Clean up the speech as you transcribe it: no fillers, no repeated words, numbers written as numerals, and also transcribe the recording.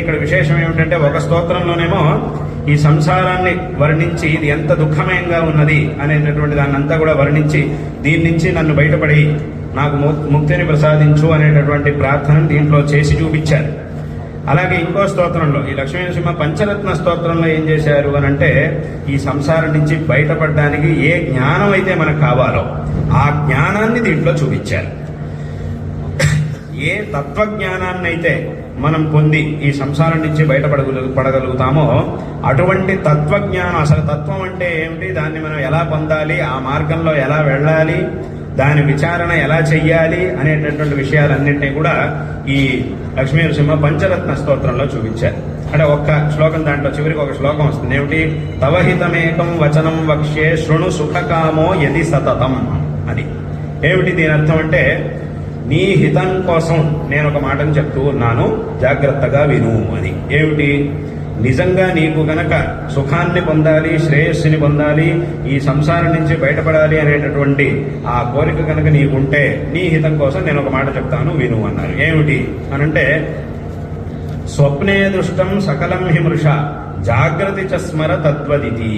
ఇక్కడ విశేషం ఏమిటంటే ఒక స్తోత్రంలోనేమో ఈ సంసారాన్ని వర్ణించి ఇది ఎంత దుఃఖమయంగా ఉన్నది అనేటటువంటి దాన్ని అంతా కూడా వర్ణించి దీని నుంచి నన్ను బయటపడి నాకు ముక్తిని ప్రసాదించు అనేటటువంటి ప్రార్థనను దీంట్లో చేసి చూపించారు. అలాగే ఇంకో స్తోత్రంలో ఈ లక్ష్మీనరసింహ పంచరత్న స్తోత్రంలో ఏం చేశారు అని అంటే ఈ సంసారం నుంచి బయటపడడానికి ఏ జ్ఞానం అయితే మనకు కావాలో ఆ జ్ఞానాన్ని దీంట్లో చూపించారు. ఏ తత్వజ్ఞానాన్ని అయితే మనం పొంది ఈ సంసారం నుంచి బయటపడగలుగుతామో అటువంటి తత్వజ్ఞానం, అసలు తత్వం అంటే ఏమిటి, దాన్ని మనం ఎలా పొందాలి, ఆ మార్గంలో ఎలా వెళ్ళాలి, దాని విచారణ ఎలా చెయ్యాలి అనేటటువంటి విషయాలన్నింటినీ కూడా ఈ లక్ష్మీనరసింహ పంచరత్న స్తోత్రంలో చూపించారు. అంటే ఒక్క శ్లోకం దాంట్లో చివరికి ఒక శ్లోకం వస్తుంది. ఏమిటి? తవహితమేకం వచనం వక్ష్యే శృణు సుఖకామో యది సతతం అని. ఏమిటి దీని అర్థం అంటే, నీ హితం కోసం నేను ఒక మాటను చెప్తూ ఉన్నాను, జాగ్రత్తగా విను అని. ఏమిటి? నిజంగా నీకు గనక సుఖాన్ని పొందాలి, శ్రేయస్సుని పొందాలి, ఈ సంసారం నుంచి బయటపడాలి అనేటటువంటి ఆ కోరిక కనుక నీకుంటే నీ హితం కోసం నేను ఒక మాట చెప్తాను, విను అన్నారు. ఏమిటి అనంటే, స్వప్నే దృష్టం సకలం హి మృష జాగ్రత్త చ స్మర తత్వదితి.